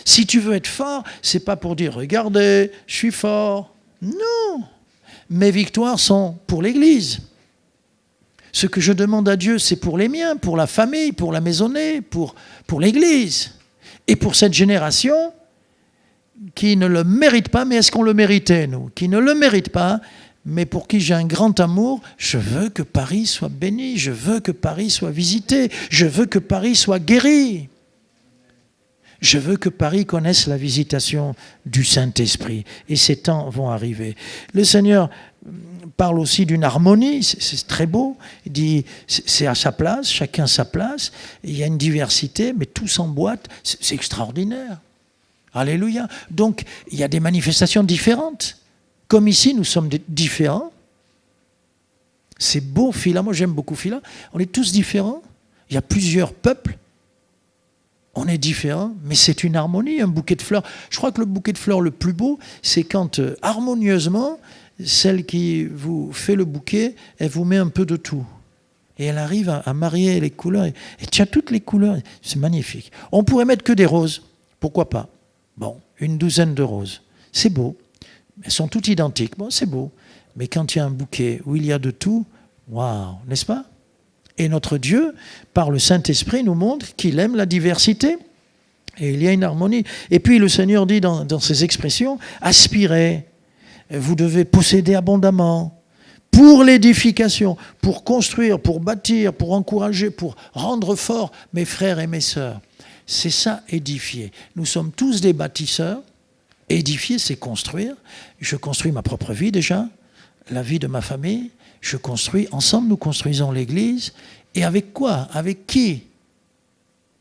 Si tu veux être fort, c'est pas pour dire « Regardez, je suis fort ». Non, mes victoires sont pour l'Église. Ce que je demande à Dieu, c'est pour les miens, pour la famille, pour la maisonnée, pour l'Église. Et pour cette génération qui ne le mérite pas, mais est-ce qu'on le méritait, nous? Qui ne le mérite pas, mais pour qui j'ai un grand amour, je veux que Paris soit béni, je veux que Paris soit visité, je veux que Paris soit guéri. Je veux que Paris connaisse la visitation du Saint-Esprit. Et ces temps vont arriver. Le Seigneur parle aussi d'une harmonie, c'est très beau. Il dit, c'est à sa place, chacun sa place. Il y a une diversité, mais tout s'emboîte. C'est extraordinaire. Alléluia. Donc, il y a des manifestations différentes. Comme ici, nous sommes différents. C'est beau, Phila. Moi, j'aime beaucoup Phila. On est tous différents. Il y a plusieurs peuples. On est différents, mais c'est une harmonie, un bouquet de fleurs. Je crois que le bouquet de fleurs le plus beau, c'est quand, harmonieusement, celle qui vous fait le bouquet, elle vous met un peu de tout. Et elle arrive à marier les couleurs. Et tu as toutes les couleurs. C'est magnifique. On pourrait mettre que des roses. Pourquoi pas? Bon, une douzaine de roses. C'est beau. Elles sont toutes identiques. Bon, c'est beau. Mais quand il y a un bouquet où il y a de tout, waouh, n'est-ce pas? Et notre Dieu, par le Saint-Esprit, nous montre qu'il aime la diversité. Et il y a une harmonie. Et puis le Seigneur dit dans ses expressions, aspirez, vous devez posséder abondamment pour l'édification, pour construire, pour bâtir, pour encourager, pour rendre fort mes frères et mes sœurs. C'est ça, édifier. Nous sommes tous des bâtisseurs. Édifier, c'est construire. Je construis ma propre vie déjà, la vie de ma famille. Je construis, ensemble nous construisons l'Église. Et avec quoi? Avec qui?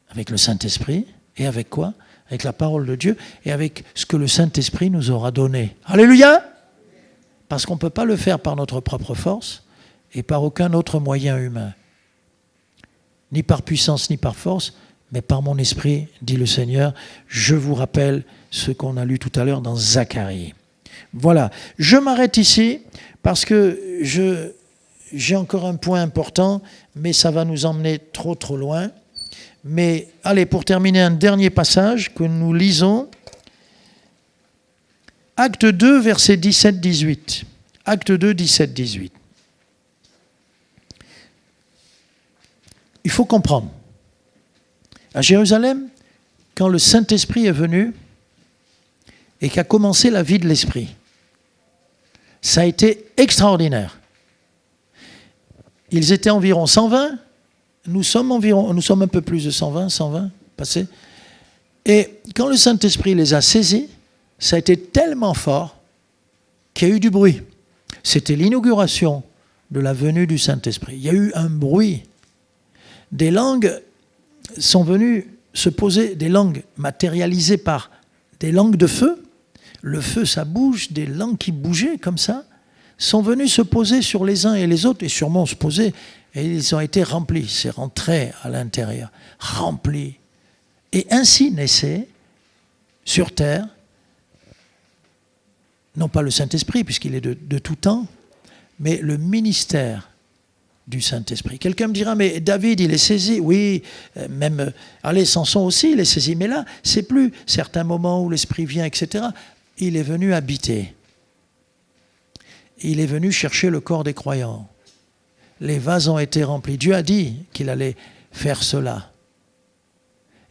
Avec le Saint-Esprit. Et avec quoi? Avec la parole de Dieu et avec ce que le Saint-Esprit nous aura donné. Alléluia! Parce qu'on ne peut pas le faire par notre propre force et par aucun autre moyen humain. Ni par puissance, ni par force, mais par mon esprit, dit le Seigneur. Je vous rappelle ce qu'on a lu tout à l'heure dans Zacharie. Voilà, je m'arrête ici parce que j'ai encore un point important, mais ça va nous emmener trop loin. Mais allez, pour terminer, un dernier passage que nous lisons. Acte 2, versets 17-18. Acte 2, 17-18. Il faut comprendre. À Jérusalem, quand le Saint-Esprit est venu et qu'a commencé la vie de l'Esprit, ça a été extraordinaire. Ils étaient environ 120. Nous sommes un peu plus de 120 passés. Et quand le Saint-Esprit les a saisis, ça a été tellement fort qu'il y a eu du bruit. C'était l'inauguration de la venue du Saint-Esprit. Il y a eu un bruit. Des langues sont venues se poser, des langues matérialisées par des langues de feu. Le feu, ça bouge, des langues qui bougeaient comme ça, sont venues se poser sur les uns et les autres, et sûrement se poser, et ils ont été remplis, c'est rentré à l'intérieur, remplis. Et ainsi naissait sur terre, non pas le Saint-Esprit, puisqu'il est de tout temps, mais le ministère du Saint-Esprit. Quelqu'un me dira, mais David, il est saisi. Oui, même, allez, Samson aussi, il est saisi. Mais là, c'est plus certains moments où l'Esprit vient, etc. Il est venu habiter. Il est venu chercher le corps des croyants. Les vases ont été remplis. Dieu a dit qu'il allait faire cela.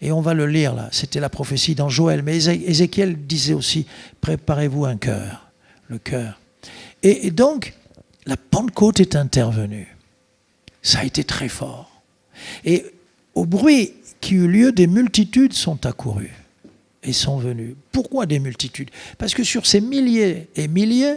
Et on va le lire là. C'était la prophétie dans Joël. Mais Ézéchiel disait aussi, préparez-vous un cœur. Le cœur. Et donc, la Pentecôte est intervenue. Ça a été très fort. Et au bruit qui eut lieu, des multitudes sont accourues et sont venues. Pourquoi des multitudes? Parce que sur ces milliers et milliers,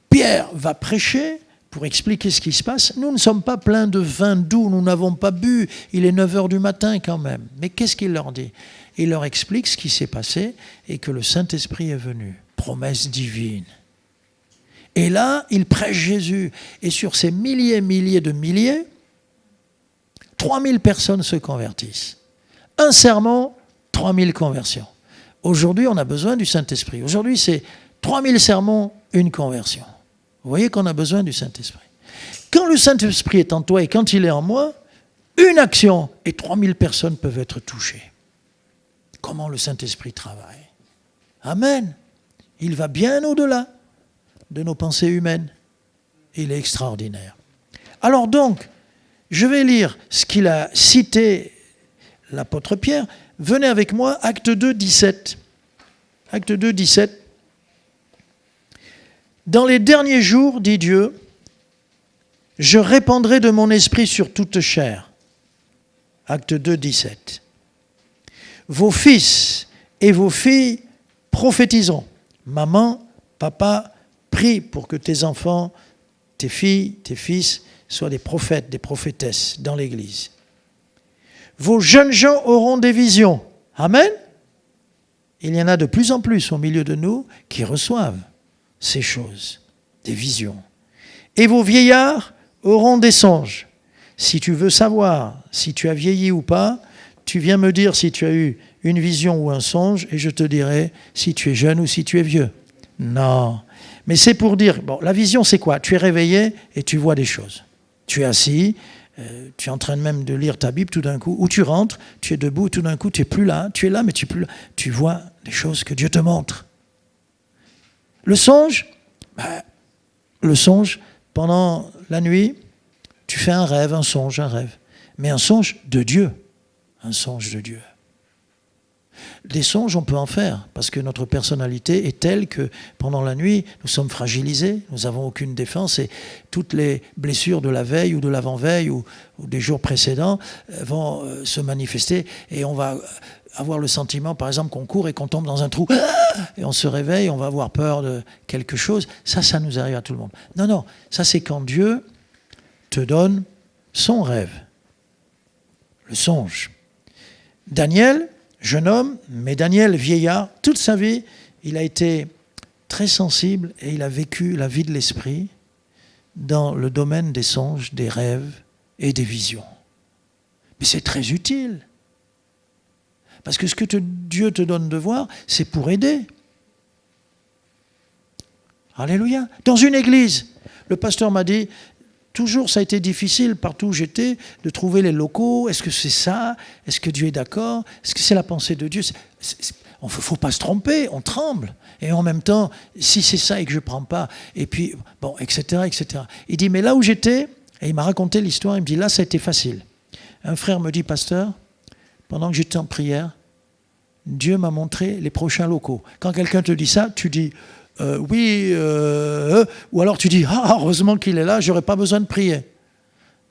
Pierre va prêcher pour expliquer ce qui se passe. Nous ne sommes pas pleins de vin doux, nous n'avons pas bu, il est 9h du matin quand même. Mais qu'est-ce qu'il leur dit? Il leur explique ce qui s'est passé et que le Saint-Esprit est venu. Promesse divine. Et là, il prêche Jésus. Et sur ces milliers de milliers, 3000 personnes se convertissent. Un sermon, 3000 conversions. Aujourd'hui, on a besoin du Saint-Esprit. Aujourd'hui, c'est 3000 sermons, une conversion. Vous voyez qu'on a besoin du Saint-Esprit. Quand le Saint-Esprit est en toi et quand il est en moi, une action et 3000 personnes peuvent être touchées. Comment le Saint-Esprit travaille. Amen. Il va bien au-delà de nos pensées humaines. Il est extraordinaire. Alors donc, je vais lire ce qu'il a cité l'apôtre Pierre. Venez avec moi, Acte 2, 17. Acte 2, 17. Dans les derniers jours, dit Dieu, je répandrai de mon esprit sur toute chair. Acte 2, 17. Vos fils et vos filles prophétiseront. Maman, papa, prie pour que tes enfants, tes filles, tes fils soient des prophètes, des prophétesses dans l'Église. Vos jeunes gens auront des visions. Amen. Il y en a de plus en plus au milieu de nous qui reçoivent ces choses, des visions. Et vos vieillards auront des songes. Si tu veux savoir si tu as vieilli ou pas, tu viens me dire si tu as eu une vision ou un songe et je te dirai si tu es jeune ou si tu es vieux. Non. Mais c'est pour dire, bon, la vision c'est quoi? Tu es réveillé et tu vois des choses. Tu es assis, tu es en train même de lire ta Bible tout d'un coup, ou tu rentres, tu es debout, tout d'un coup tu n'es plus là, tu es là mais tu n'es plus là. Tu vois des choses que Dieu te montre. Le songe, pendant la nuit, tu fais un rêve, un songe, un rêve. Mais un songe de Dieu. Un songe de Dieu. Des songes, on peut en faire, parce que notre personnalité est telle que pendant la nuit, nous sommes fragilisés, nous n'avons aucune défense, et toutes les blessures de la veille ou de l'avant-veille ou des jours précédents vont se manifester, et on va avoir le sentiment, par exemple, qu'on court et qu'on tombe dans un trou, et on se réveille, on va avoir peur de quelque chose. Ça nous arrive à tout le monde. Non, ça c'est quand Dieu te donne son rêve, le songe. Daniel, jeune homme, mais Daniel, vieillard, toute sa vie, il a été très sensible et il a vécu la vie de l'esprit dans le domaine des songes, des rêves et des visions. Mais c'est très utile. Parce que ce que Dieu te donne de voir, c'est pour aider. Alléluia. Dans une église, le pasteur m'a dit, toujours ça a été difficile partout où j'étais de trouver les locaux. Est-ce que c'est ça? Est-ce que Dieu est d'accord? Est-ce que c'est la pensée de Dieu? Il ne faut pas se tromper, on tremble. Et en même temps, si c'est ça et que je ne prends pas, et puis, bon, etc., etc. Il dit, mais là où j'étais, et il m'a raconté l'histoire, il me dit, là ça a été facile. Un frère me dit, pasteur, pendant que j'étais en prière, Dieu m'a montré les prochains locaux. Quand quelqu'un te dit ça, tu dis... oui, ou alors tu dis, heureusement qu'il est là, j'aurais pas besoin de prier.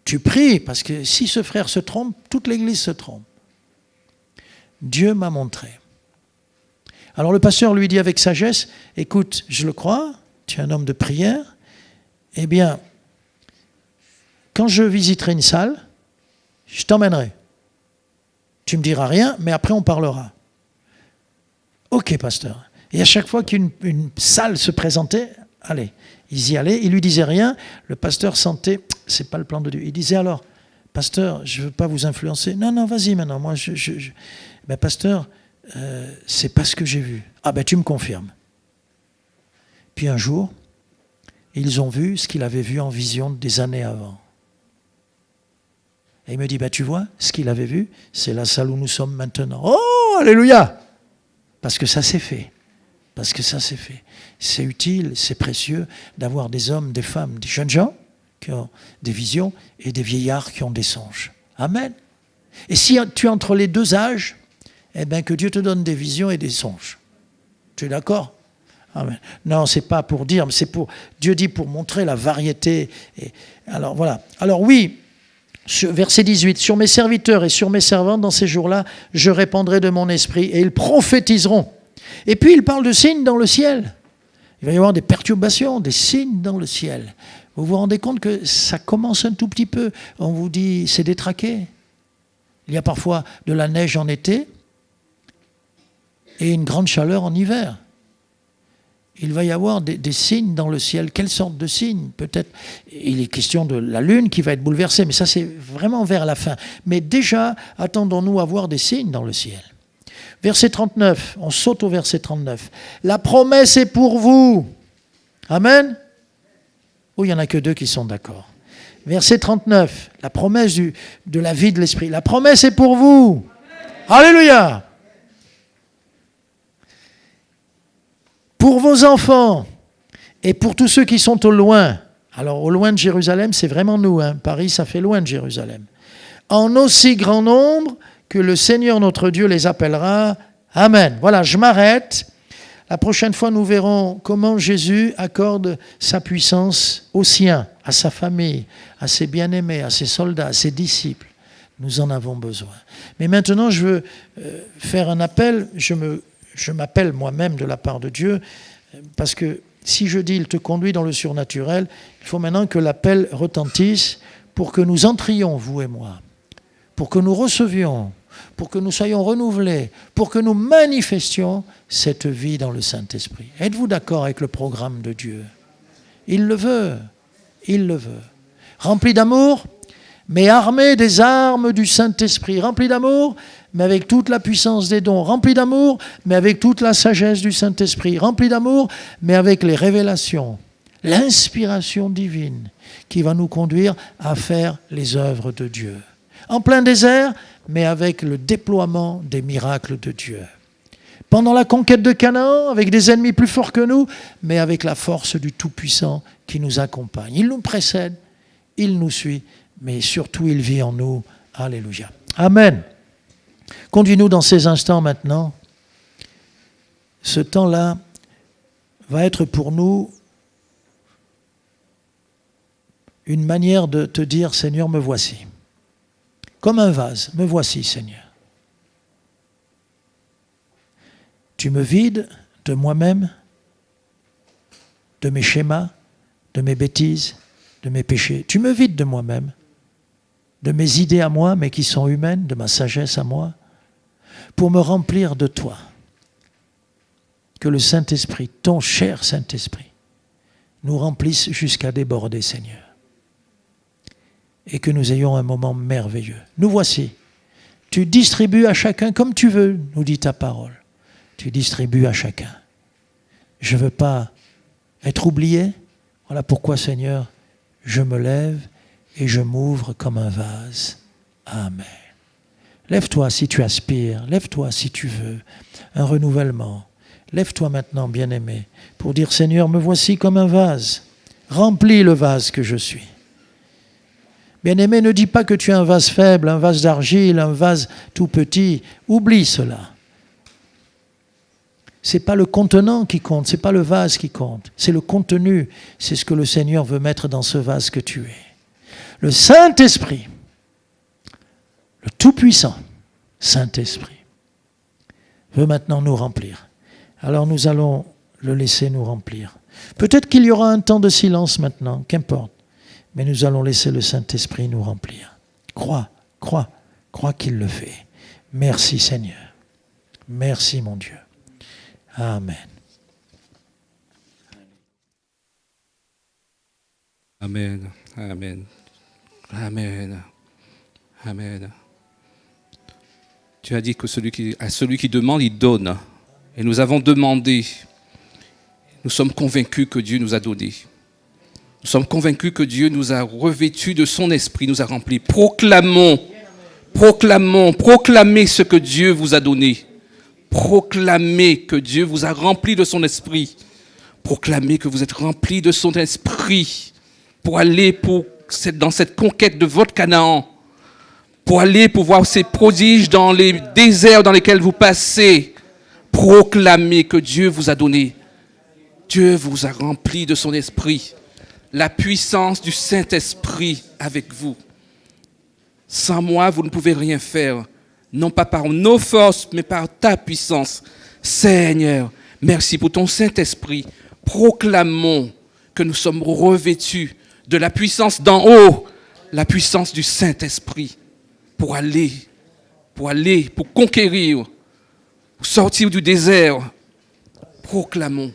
Tu pries, parce que si ce frère se trompe, toute l'église se trompe. Dieu m'a montré. Alors le pasteur lui dit avec sagesse, écoute, je le crois, tu es un homme de prière, eh bien, quand je visiterai une salle, je t'emmènerai. Tu me diras rien, mais après on parlera. Ok, pasteur. Et à chaque fois qu'une salle se présentait, allez, ils y allaient, ils lui disaient rien, le pasteur sentait, c'est pas le plan de Dieu. Il disait alors, pasteur, je veux pas vous influencer. Non, vas-y maintenant, moi ben pasteur, c'est pas ce que j'ai vu. Ah ben tu me confirmes. Puis un jour, ils ont vu ce qu'il avait vu en vision des années avant. Et il me dit, ben tu vois, ce qu'il avait vu, c'est la salle où nous sommes maintenant. Oh, alléluia! Parce que ça s'est fait. Parce que ça c'est fait. C'est utile, c'est précieux d'avoir des hommes, des femmes, des jeunes gens qui ont des visions et des vieillards qui ont des songes. Amen. Et si tu es entre les deux âges, eh bien que Dieu te donne des visions et des songes. Tu es d'accord? Amen. Non, c'est pas pour dire, mais c'est pour, Dieu dit pour montrer la variété. Et, alors voilà. Alors oui, verset 18, sur mes serviteurs et sur mes servantes dans ces jours-là, je répandrai de mon esprit et ils prophétiseront. Et puis il parle de signes dans le ciel. Il va y avoir des perturbations, des signes dans le ciel. Vous vous rendez compte que ça commence un tout petit peu. On vous dit, c'est détraqué. Il y a parfois de la neige en été et une grande chaleur en hiver. Il va y avoir des signes dans le ciel. Quelle sorte de signes? Peut-être, il est question de la lune qui va être bouleversée, mais ça c'est vraiment vers la fin. Mais déjà, attendons-nous à voir des signes dans le ciel. Verset 39, on saute au verset 39. La promesse est pour vous. Amen. Oh, il n'y en a que 2 qui sont d'accord. Verset 39, la promesse de la vie de l'Esprit. La promesse est pour vous. Alléluia. Pour vos enfants et pour tous ceux qui sont au loin. Alors, au loin de Jérusalem, c'est vraiment nous. Paris, ça fait loin de Jérusalem. En aussi grand nombre que le Seigneur notre Dieu les appellera. Amen. Voilà, je m'arrête. La prochaine fois, nous verrons comment Jésus accorde sa puissance aux siens, à sa famille, à ses bien-aimés, à ses soldats, à ses disciples. Nous en avons besoin. Mais maintenant, je veux faire un appel. Je m'appelle moi-même de la part de Dieu, parce que si je dis « il te conduit dans le surnaturel », il faut maintenant que l'appel retentisse pour que nous entrions, vous et moi, pour que nous recevions, pour que nous soyons renouvelés, pour que nous manifestions cette vie dans le Saint-Esprit. Êtes-vous d'accord avec le programme de Dieu ? Il le veut, il le veut. Rempli d'amour, mais armé des armes du Saint-Esprit. Rempli d'amour, mais avec toute la puissance des dons. Rempli d'amour, mais avec toute la sagesse du Saint-Esprit. Rempli d'amour, mais avec les révélations, l'inspiration divine qui va nous conduire à faire les œuvres de Dieu. En plein désert, mais avec le déploiement des miracles de Dieu. Pendant la conquête de Canaan, avec des ennemis plus forts que nous, mais avec la force du Tout-Puissant qui nous accompagne. Il nous précède, il nous suit, mais surtout il vit en nous. Alléluia. Amen. Conduis-nous dans ces instants maintenant. Ce temps-là va être pour nous une manière de te dire, Seigneur, me voici. Comme un vase, me voici, Seigneur. Tu me vides de moi-même, de mes schémas, de mes bêtises, de mes péchés. Tu me vides de moi-même, de mes idées à moi, mais qui sont humaines, de ma sagesse à moi, pour me remplir de toi. Que le Saint-Esprit, ton cher Saint-Esprit, nous remplisse jusqu'à déborder, Seigneur. Et que nous ayons un moment merveilleux. Nous voici. Tu distribues à chacun comme tu veux, nous dit ta parole. Tu distribues à chacun. Je ne veux pas être oublié. Voilà pourquoi, Seigneur, je me lève et je m'ouvre comme un vase. Amen. Lève-toi si tu aspires. Lève-toi si tu veux un renouvellement. Lève-toi maintenant, bien-aimé, pour dire, Seigneur, me voici comme un vase. Remplis le vase que je suis. Bien-aimé, ne dis pas que tu es un vase faible, un vase d'argile, un vase tout petit. Oublie cela. Ce n'est pas le contenant qui compte, ce n'est pas le vase qui compte. C'est le contenu, c'est ce que le Seigneur veut mettre dans ce vase que tu es. Le Saint-Esprit, le Tout-Puissant Saint-Esprit, veut maintenant nous remplir. Alors nous allons le laisser nous remplir. Peut-être qu'il y aura un temps de silence maintenant, qu'importe. Mais nous allons laisser le Saint-Esprit nous remplir. Crois qu'il le fait. Merci Seigneur. Merci mon Dieu. Amen. Amen. Amen. Amen. Amen. Tu as dit que à celui qui demande, il donne. Et nous avons demandé. Nous sommes convaincus que Dieu nous a donné. Nous sommes convaincus que Dieu nous a revêtus de son esprit, nous a remplis. Proclamez ce que Dieu vous a donné. Proclamez que Dieu vous a rempli de son esprit. Proclamez que vous êtes remplis de son esprit pour aller dans cette conquête de votre Canaan, pour aller pour voir ces prodiges dans les déserts dans lesquels vous passez. Proclamez que Dieu vous a donné. Dieu vous a rempli de son esprit. La puissance du Saint-Esprit avec vous. Sans moi, vous ne pouvez rien faire. Non pas par nos forces, mais par ta puissance. Seigneur, merci pour ton Saint-Esprit. Proclamons que nous sommes revêtus de la puissance d'en haut, la puissance du Saint-Esprit, pour conquérir, pour sortir du désert. Proclamons.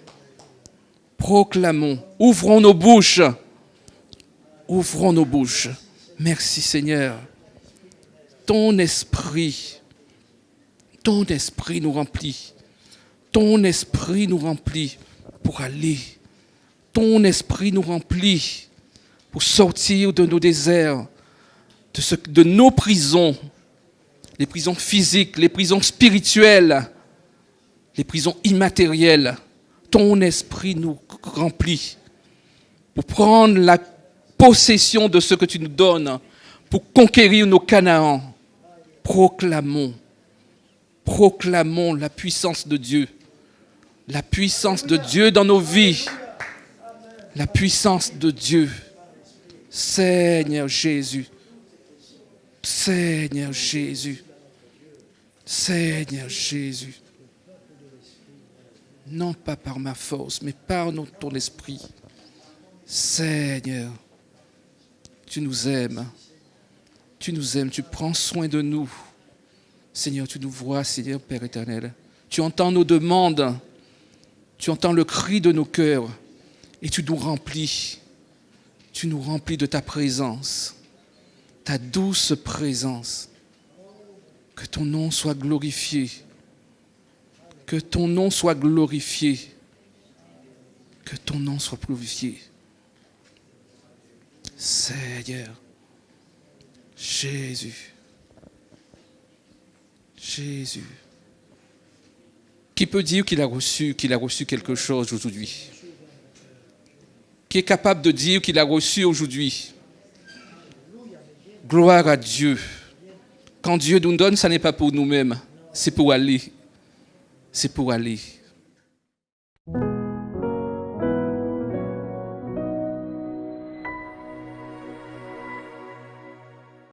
Ouvrons nos bouches. Merci Seigneur. Ton esprit ton esprit nous remplit. Ton esprit nous remplit pour aller. Ton esprit nous remplit pour sortir de nos déserts, de nos prisons, les prisons physiques, les prisons spirituelles, les prisons immatérielles. Ton esprit nous remplit pour prendre la possession de ce que tu nous donnes, pour conquérir nos Canaans. Proclamons la puissance de Dieu. La puissance de Dieu dans nos vies. La puissance de Dieu. Seigneur Jésus. Seigneur Jésus. Seigneur Jésus. Non pas par ma force, mais par ton esprit. Seigneur, tu nous aimes. Tu nous aimes, tu prends soin de nous. Seigneur, tu nous vois, Seigneur Père éternel. Tu entends nos demandes. Tu entends le cri de nos cœurs. Et tu nous remplis. Tu nous remplis de ta présence. Ta douce présence. Que ton nom soit glorifié. Que ton nom soit glorifié. Que ton nom soit glorifié. Seigneur. Jésus. Jésus. Qui peut dire qu'il a reçu quelque chose aujourd'hui? Qui est capable de dire qu'il a reçu aujourd'hui? Gloire à Dieu. Quand Dieu nous donne, ça n'est pas pour nous-mêmes, c'est pour aller. C'est pour aller.